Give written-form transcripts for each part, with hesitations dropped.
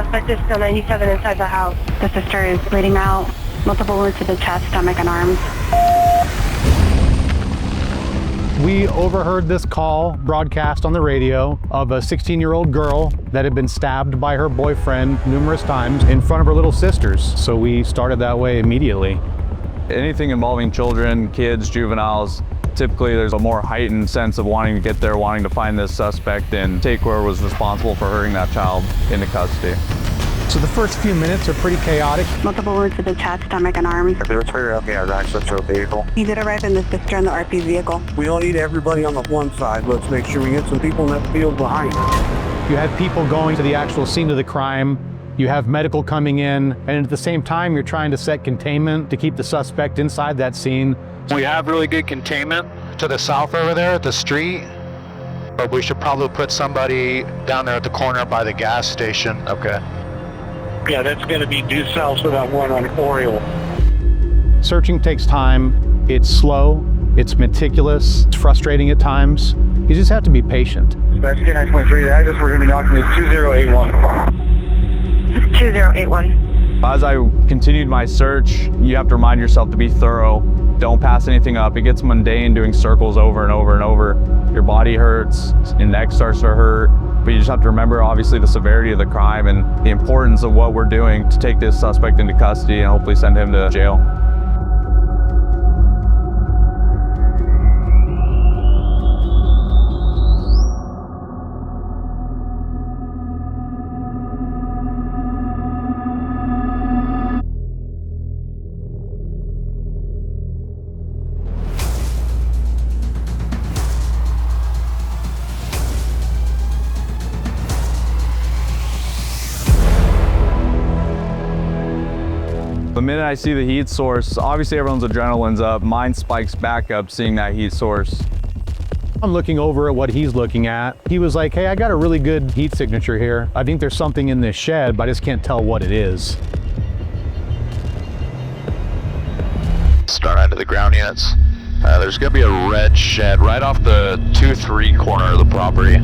Suspect is still 97 inside the house. The sister is bleeding out. Multiple wounds to the chest, stomach, and arms. We overheard this call broadcast on the radio of a 16-year-old girl that had been stabbed by her boyfriend numerous times in front of her little sisters. So we started that way immediately. Anything involving children, kids, juveniles, typically there's a more heightened sense of wanting to get there, wanting to find this suspect and take whoever was responsible for hurting that child into custody. So the first few minutes are pretty chaotic. Multiple wounds to the chest, stomach, and arms. If there was fire out, yeah, access to a vehicle. He did arrive in the sister and the RP vehicle. We don't need everybody on the one side. Let's make sure we get some people in that field behind us. You have people going to the actual scene of the crime. You have medical coming in, and at the same time, you're trying to set containment to keep the suspect inside that scene. We have really good containment to the south over there at the street, but we should probably put somebody down there at the corner by the gas station. Okay. Yeah, that's going to be due south of that one on Oriole. Searching takes time. It's slow. It's meticulous. It's frustrating at times. You just have to be patient. That's 9.3. The address we're going to be knocking is 2081. 2081. As I continued my search, you have to remind yourself to be thorough. Don't pass anything up. It gets mundane doing circles over and over and over. Your body hurts, your neck starts to hurt, but you just have to remember obviously the severity of the crime and the importance of what we're doing to take this suspect into custody and hopefully send him to jail. The minute I see the heat source, obviously everyone's adrenaline's up. Mine spikes back up seeing that heat source. I'm looking over at what he's looking at. He was like, hey, I got a really good heat signature here. I think there's something in this shed, but I just can't tell what it is. Start onto the ground units. There's going to be a red shed right off the 2-3 corner of the property.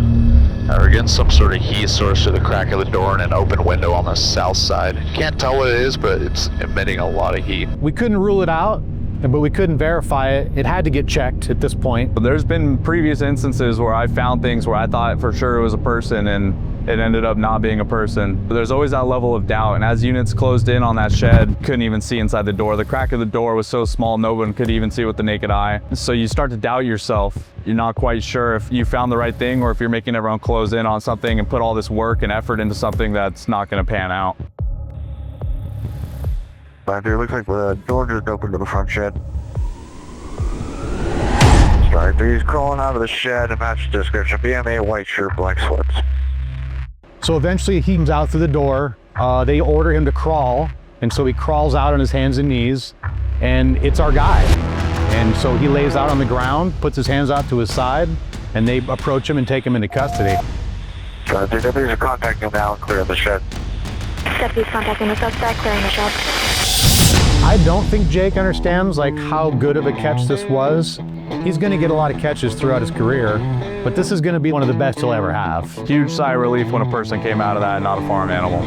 We're getting some sort of heat source to the crack of the door and an open window on the south side. Can't tell what it is, but it's emitting a lot of heat. We couldn't rule it out, but we couldn't verify it. It had to get checked at this point. There's been previous instances where I found things where I thought for sure it was a person and it ended up not being a person. There's always that level of doubt, and as units closed in on that shed, couldn't even see inside the door. The crack of the door was so small, no one could even see with the naked eye. So you start to doubt yourself. You're not quite sure if you found the right thing or if you're making everyone close in on something and put all this work and effort into something that's not gonna pan out. Back there, looks like the door just opened to the front shed. Sorry, he's crawling out of the shed and match the description. BMA, white shirt, black sweats. So eventually he comes out through the door. They order him to crawl, and so he crawls out on his hands and knees, and it's our guy. And so he lays out on the ground, puts his hands out to his side, and they approach him and take him into custody. Deputies are contacting him now and clearing the shed. Deputies contacting the suspect, clearing the shed. I don't think Jake understands like how good of a catch this was. He's gonna get a lot of catches throughout his career, but this is gonna be one of the best he'll ever have. Huge sigh of relief when a person came out of that and not a farm animal.